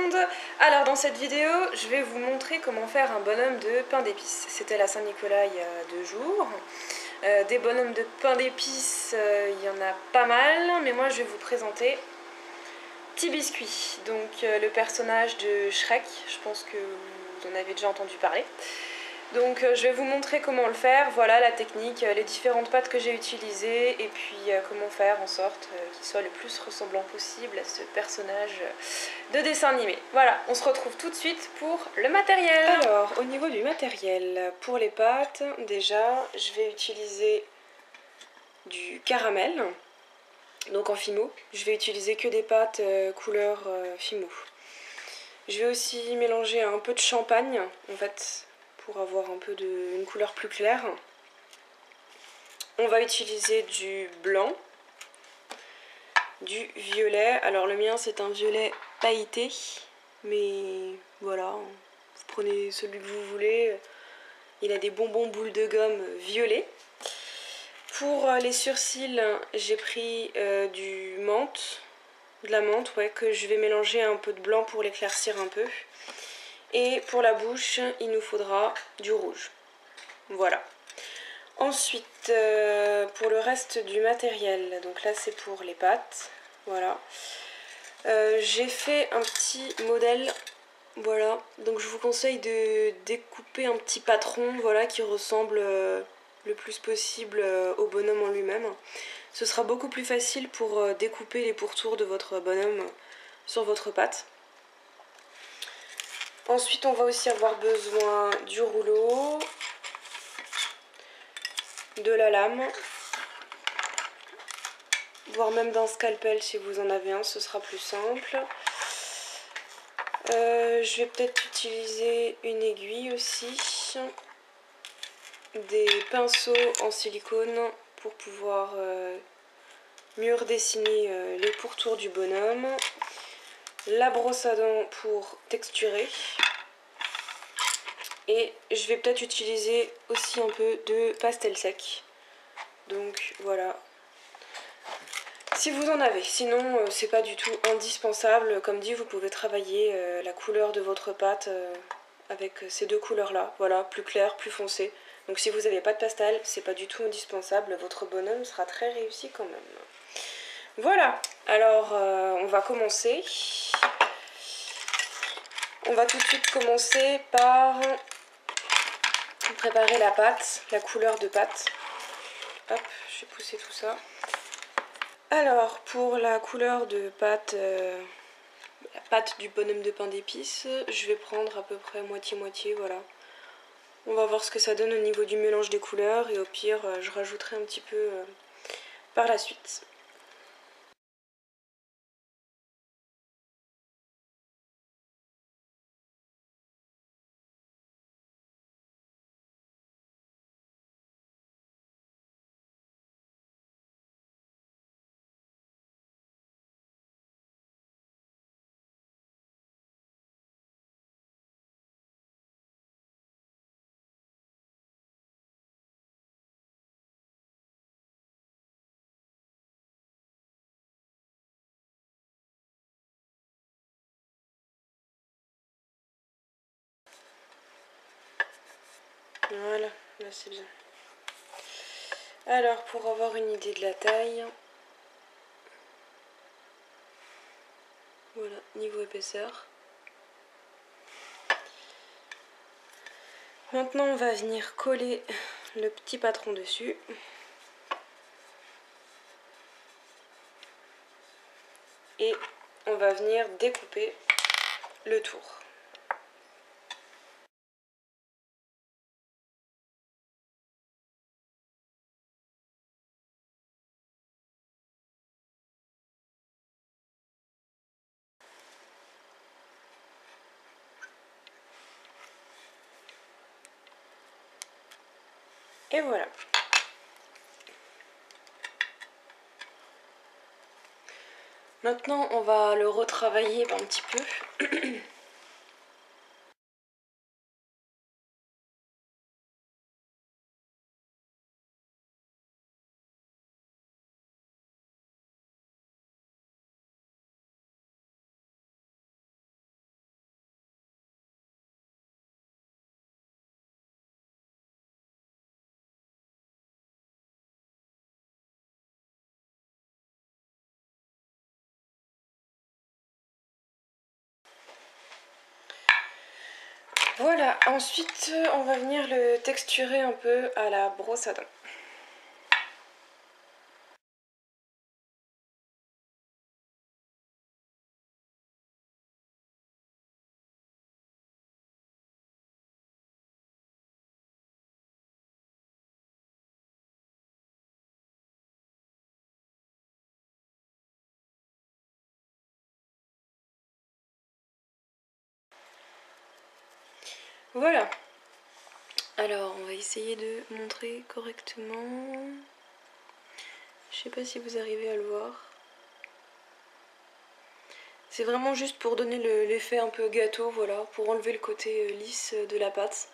monde. Alors dans cette vidéo, je vais vous montrer comment faire un bonhomme de pain d'épices. C'était la Saint-Nicolas il y a 2 jours. Des bonhommes de pain d'épices, il y en a pas mal, mais moi je vais vous présenter Petit Biscuit, donc le personnage de Shrek. Je pense que vous en avez déjà entendu parler. Donc je vais vous montrer comment le faire, voilà la technique, les différentes pâtes que j'ai utilisées et puis comment faire en sorte qu'il soit le plus ressemblant possible à ce personnage de dessin animé. Voilà, on se retrouve tout de suite pour le matériel. Alors, au niveau du matériel, pour les pâtes, déjà je vais utiliser du caramel, donc en fimo. Je vais utiliser que des pâtes couleur fimo. Je vais aussi mélanger un peu de champagne, en fait, pour avoir un peu une couleur plus claire. On va utiliser du blanc, du violet. Alors le mien c'est un violet pailleté, mais voilà, vous prenez celui que vous voulez. Il a des bonbons boules de gomme violet. Pour les surcils, j'ai pris du menthe, de la menthe, ouais, que je vais mélanger un peu de blanc pour l'éclaircir un peu. Et pour la bouche, il nous faudra du rouge. Voilà. Ensuite, pour le reste du matériel, donc là c'est pour les pâtes, voilà. J'ai fait un petit modèle, voilà. Donc je vous conseille de découper un petit patron, voilà, qui ressemble le plus possible au bonhomme en lui-même. Ce sera beaucoup plus facile pour découper les pourtours de votre bonhomme sur votre pâte. Ensuite, on va aussi avoir besoin du rouleau, de la lame, voire même d'un scalpel si vous en avez un, ce sera plus simple. Je vais peut-être utiliser une aiguille aussi, des pinceaux en silicone pour pouvoir mieux redessiner les pourtours du bonhomme, la brosse à dents pour texturer, et je vais peut-être utiliser aussi un peu de pastel sec. Donc voilà, si vous en avez. Sinon c'est pas du tout indispensable. Comme dit, vous pouvez travailler la couleur de votre pâte avec ces deux couleurs là, voilà, plus clair, plus foncé. Donc si vous n'avez pas de pastel, c'est pas du tout indispensable, votre bonhomme sera très réussi quand même. Voilà, alors on va commencer. On va tout de suite commencer par préparer la pâte, la couleur de pâte. Hop, je vais pousser tout ça. Alors, pour la couleur de pâte, la pâte du bonhomme de pain d'épices, je vais prendre à peu près moitié-moitié, voilà. On va voir ce que ça donne au niveau du mélange des couleurs et au pire, je rajouterai un petit peu par la suite. Voilà, là c'est bien. Alors, pour avoir une idée de la taille, voilà, niveau épaisseur. Maintenant, on va venir coller le petit patron dessus. Et on va venir découper le tour. Et voilà. Maintenant, on va le retravailler un petit peu. Voilà, ensuite on va venir le texturer un peu à la brosse à dents. Voilà. Alors on va essayer de montrer correctement. Je sais pas si vous arrivez à le voir. C'est vraiment juste pour donner l'effet un peu gâteau, voilà, pour enlever le côté lisse de la pâte.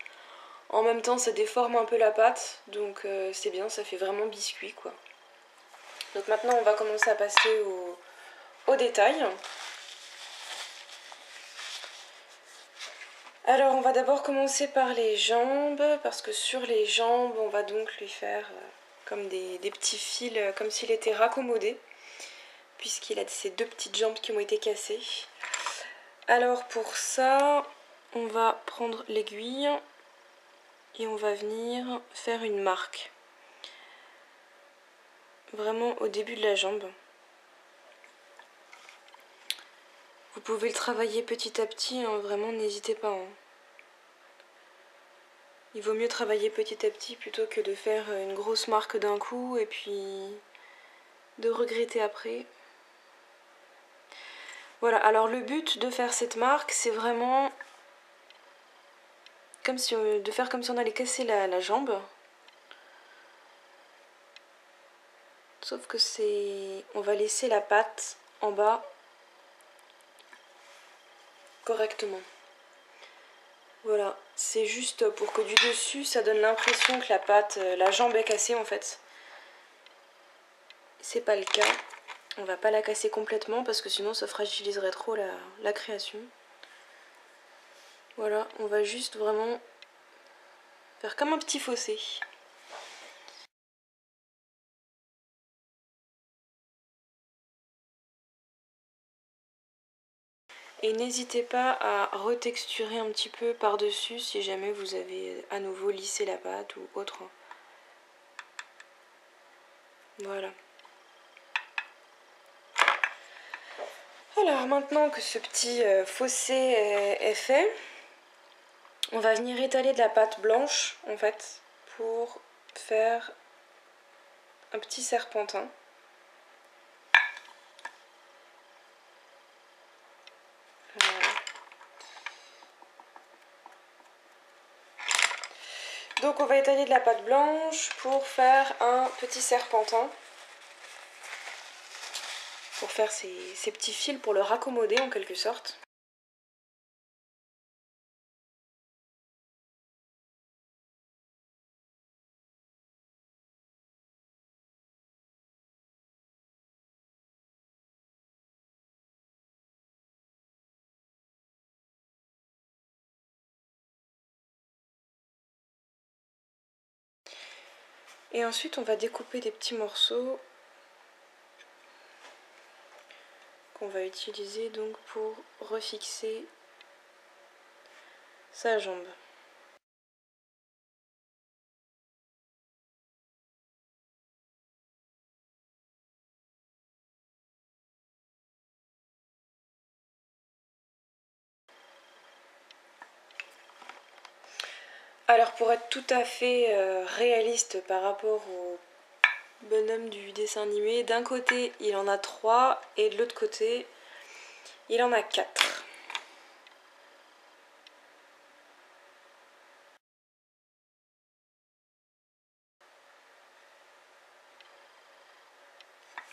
En même temps ça déforme un peu la pâte, donc c'est bien, ça fait vraiment biscuit quoi. Donc maintenant on va commencer à passer au détail. Alors on va d'abord commencer par les jambes, parce que sur les jambes on va donc lui faire comme des petits fils, comme s'il était raccommodé, puisqu'il a ces deux petites jambes qui ont été cassées. Alors pour ça, on va prendre l'aiguille et on va venir faire une marque. Vraiment au début de la jambe. Vous pouvez le travailler petit à petit, hein, vraiment n'hésitez pas. Hein. Il vaut mieux travailler petit à petit plutôt que de faire une grosse marque d'un coup et puis de regretter après. Voilà, alors le but de faire cette marque, c'est vraiment comme si, de faire comme si on allait casser la jambe. Sauf que c'est... on va laisser la pâte en bas correctement. Voilà, c'est juste pour que du dessus, ça donne l'impression que la pâte, la jambe est cassée en fait. C'est pas le cas. On va pas la casser complètement parce que sinon ça fragiliserait trop la création. Voilà, on va juste vraiment faire comme un petit fossé. Et n'hésitez pas à retexturer un petit peu par-dessus si jamais vous avez à nouveau lissé la pâte ou autre. Voilà. Alors maintenant que ce petit fossé est fait, on va venir étaler de la pâte blanche en fait pour faire un petit serpentin. Voilà. Donc on va étaler de la pâte blanche pour faire un petit serpentin. Pour faire ces petits fils, pour le raccommoder en quelque sorte. Et ensuite on va découper des petits morceaux qu'on va utiliser donc pour refixer sa jambe. Alors pour être tout à fait réaliste par rapport au bonhomme du dessin animé, d'un côté il en a 3 et de l'autre côté il en a 4.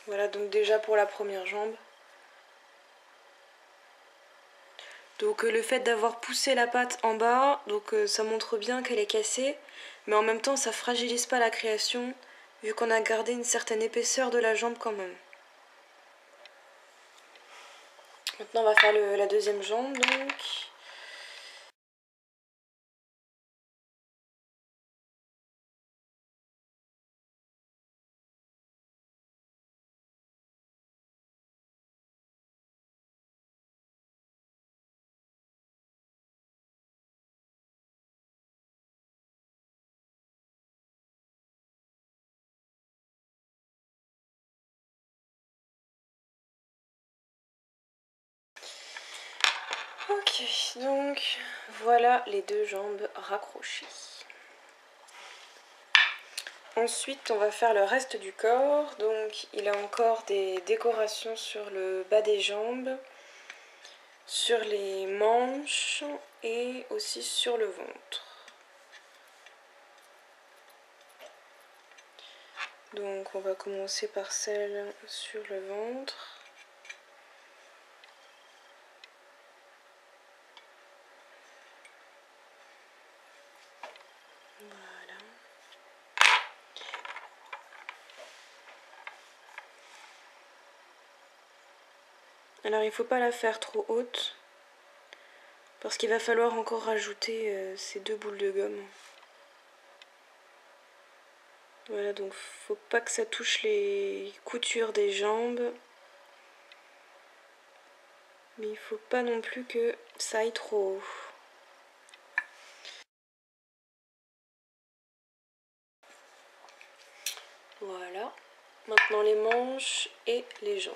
Voilà donc déjà pour la première jambe. Donc le fait d'avoir poussé la pâte en bas, donc ça montre bien qu'elle est cassée, mais en même temps ça fragilise pas la création, vu qu'on a gardé une certaine épaisseur de la jambe quand même. Maintenant on va faire la deuxième jambe donc. Ok, donc voilà les deux jambes raccrochées. Ensuite, on va faire le reste du corps. Donc, il a encore des décorations sur le bas des jambes, sur les manches et aussi sur le ventre. Donc, on va commencer par celle sur le ventre. Voilà. Alors, il ne faut pas la faire trop haute, parce qu'il va falloir encore rajouter ces deux boules de gomme. Voilà, donc faut pas que ça touche les coutures des jambes. Mais il faut pas non plus que ça aille trop haut. Voilà. Maintenant les manches et les jambes.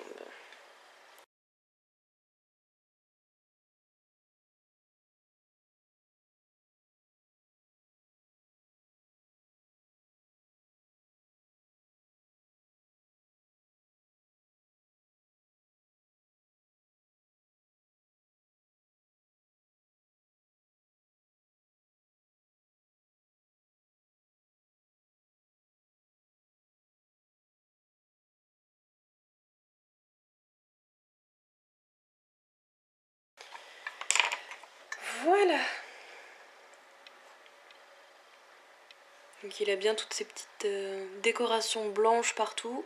Voilà. Donc il a bien toutes ces petites décorations blanches partout.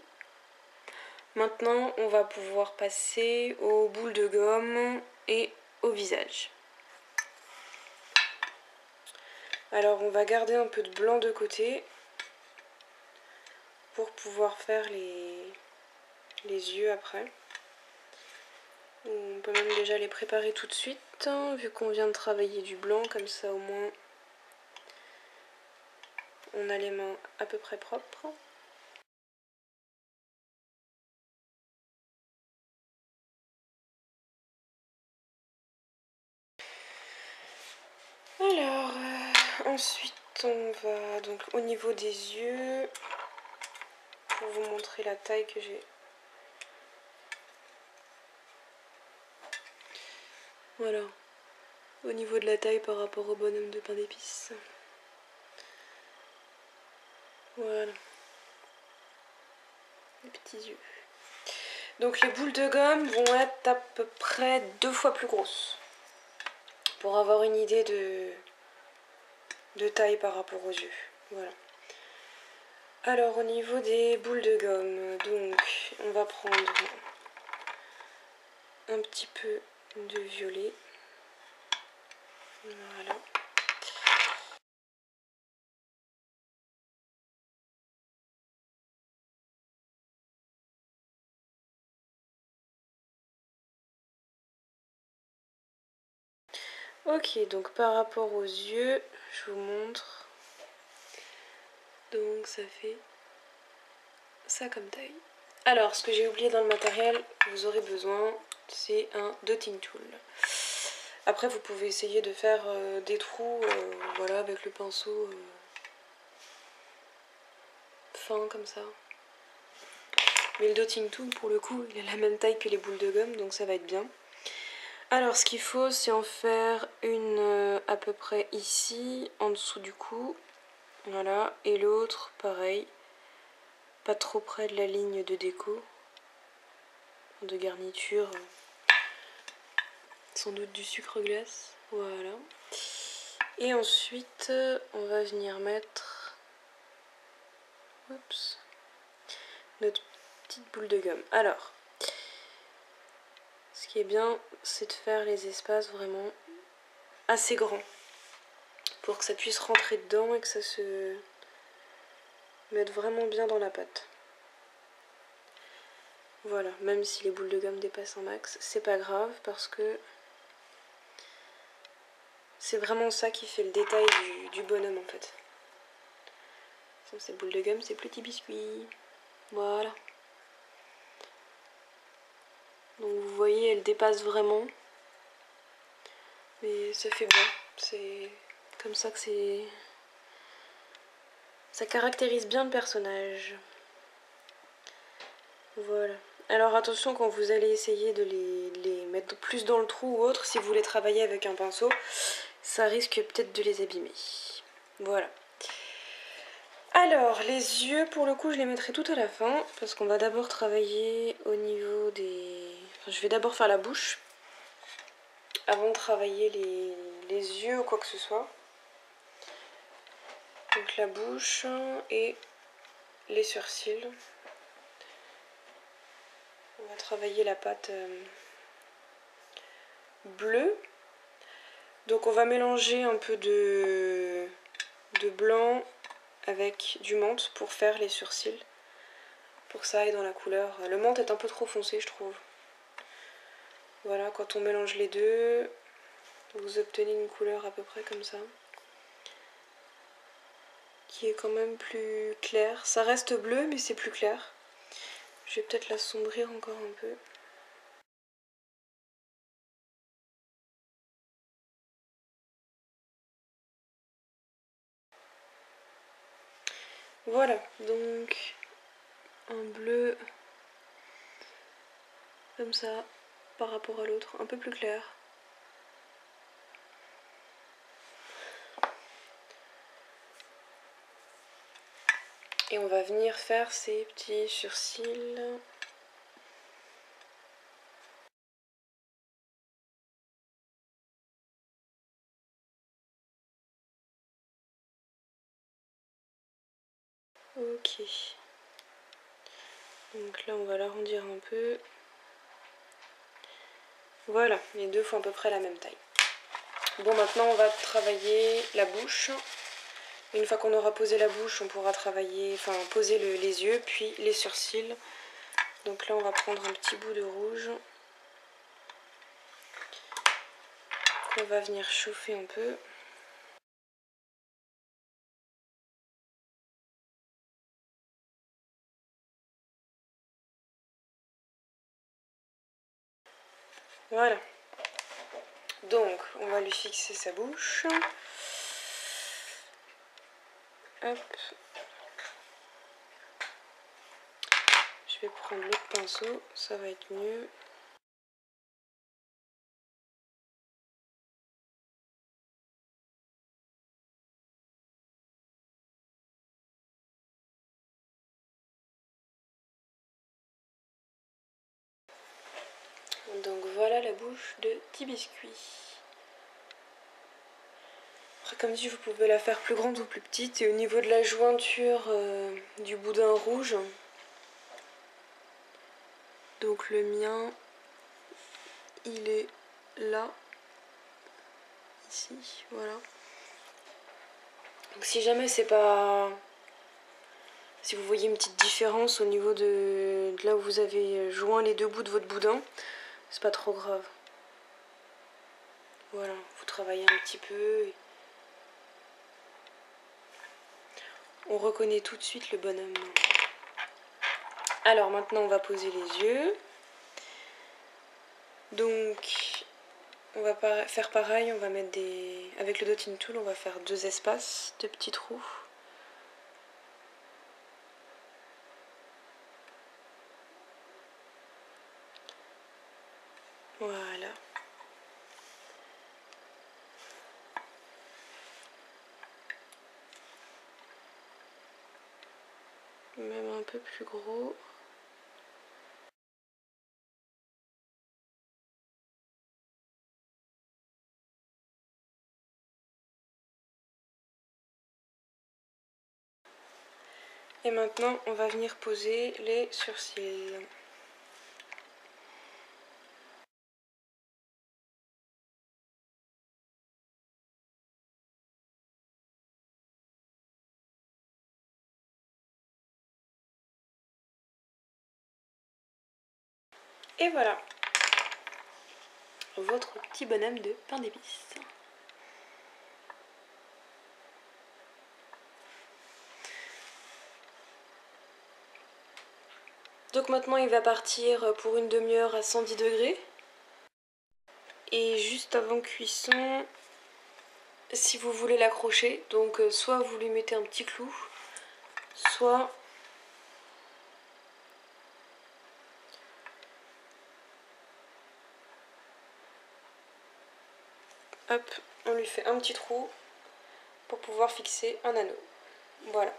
Maintenant, on va pouvoir passer aux boules de gomme et au visage. Alors on va garder un peu de blanc de côté pour pouvoir faire les yeux après. On peut même déjà les préparer tout de suite, hein, vu qu'on vient de travailler du blanc, comme ça au moins on a les mains à peu près propres. Alors, ensuite on va donc au niveau des yeux, pour vous montrer la taille que j'ai. Voilà, au niveau de la taille par rapport au bonhomme de pain d'épices. Voilà, les petits yeux. Donc les boules de gomme vont être à peu près 2 fois plus grosses, pour avoir une idée de taille par rapport aux yeux. Voilà. Alors au niveau des boules de gomme, donc on va prendre un petit peu de violet. Voilà. Ok, donc par rapport aux yeux, je vous montre. Donc ça fait ça comme taille. Alors, ce que j'ai oublié dans le matériel que vous aurez besoin, c'est un dotting tool. Après, vous pouvez essayer de faire des trous voilà, avec le pinceau fin comme ça. Mais le dotting tool, pour le coup, il a la même taille que les boules de gomme, donc ça va être bien. Alors, ce qu'il faut, c'est en faire une à peu près ici, en dessous du cou. Voilà, et l'autre, pareil, pas trop près de la ligne de déco, de garniture, sans doute du sucre glace. Voilà. Et ensuite, on va venir mettre oups, notre petite boule de gomme. Alors, ce qui est bien, c'est de faire les espaces vraiment assez grands pour que ça puisse rentrer dedans et que ça se mette vraiment bien dans la pâte. Voilà, même si les boules de gomme dépassent un max, c'est pas grave parce que c'est vraiment ça qui fait le détail du bonhomme en fait. Sans ces boules de gomme, c'est petit biscuit. Voilà. Donc vous voyez, elle dépasse vraiment. Mais ça fait bon, c'est comme ça que c'est... Ça caractérise bien le personnage. Voilà. Alors attention quand vous allez essayer de les mettre plus dans le trou ou autre, si vous voulez travailler avec un pinceau, ça risque peut-être de les abîmer. Voilà. Alors, les yeux, pour le coup, je les mettrai tout à la fin, parce qu'on va d'abord travailler au niveau des... Enfin, je vais d'abord faire la bouche, avant de travailler les yeux ou quoi que ce soit. Donc la bouche et les sourcils. On va travailler la pâte bleue. Donc on va mélanger un peu de blanc avec du menthe pour faire les sourcils. Pour que ça aille dans la couleur. Le menthe est un peu trop foncé, je trouve. Voilà, quand on mélange les deux, vous obtenez une couleur à peu près comme ça. Qui est quand même plus claire. Ça reste bleu, mais c'est plus clair. Je vais peut-être l'assombrir encore un peu. Voilà, donc un bleu comme ça par rapport à l'autre, un peu plus clair. Et on va venir faire ces petits sourcils. Ok. Donc là on va l'arrondir un peu. Voilà, les deux font à peu près la même taille. Bon, maintenant on va travailler la bouche. Une fois qu'on aura posé la bouche, on pourra travailler, enfin poser les yeux, puis les sourcils. Donc là on va prendre un petit bout de rouge. On va venir chauffer un peu. Voilà. Donc, on va lui fixer sa bouche. Hop. Je vais prendre l'autre pinceau, ça va être mieux. Donc voilà la bouche de petit biscuit. Après, comme dit, vous pouvez la faire plus grande ou plus petite. Et au niveau de la jointure du boudin rouge, donc le mien, il est là, ici, voilà. Donc si jamais c'est pas... Si vous voyez une petite différence au niveau de là où vous avez joint les deux bouts de votre boudin, c'est pas trop grave. Voilà, vous travaillez un petit peu. Et on reconnaît tout de suite le bonhomme. Alors maintenant on va poser les yeux. Donc on va faire pareil, on va mettre des... Avec le dotting tool, on va faire deux espaces, deux petits trous. Voilà. Même un peu plus gros. Et maintenant, on va venir poser les sourcils. Et voilà, votre petit bonhomme de pain d'épices. Donc maintenant il va partir pour une demi-heure à 110 degrés. Et juste avant cuisson, si vous voulez l'accrocher, donc soit vous lui mettez un petit clou, soit hop, on lui fait un petit trou pour pouvoir fixer un anneau. Voilà.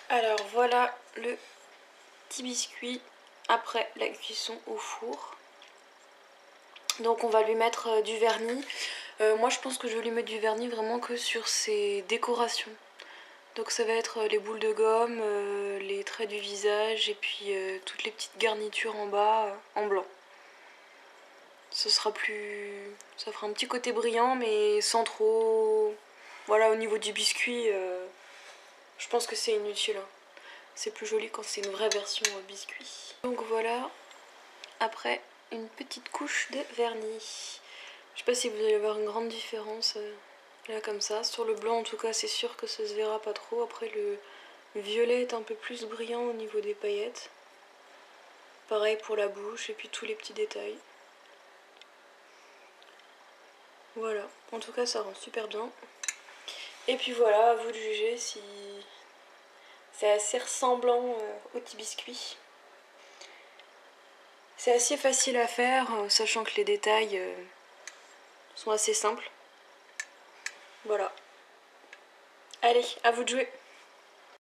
Alors voilà le petit biscuit après la cuisson au four. Donc on va lui mettre du vernis. Moi je pense que je vais lui mettre du vernis vraiment que sur ses décorations. Donc ça va être les boules de gomme, les traits du visage et puis toutes les petites garnitures en bas en blanc. Ce sera plus... ça fera un petit côté brillant mais sans trop... Voilà, au niveau du biscuit, je pense que c'est inutile. Hein. C'est plus joli quand c'est une vraie version biscuit. Donc voilà, après une petite couche de vernis. Je sais pas si vous allez voir une grande différence là comme ça. Sur le blanc en tout cas c'est sûr que ça se verra pas trop. Après le violet est un peu plus brillant au niveau des paillettes. Pareil pour la bouche et puis tous les petits détails. Voilà, en tout cas ça rend super bien. Et puis voilà, à vous de juger si c'est assez ressemblant au petit biscuit. C'est assez facile à faire, sachant que les détails sont assez simples. Voilà. Allez, à vous de jouer.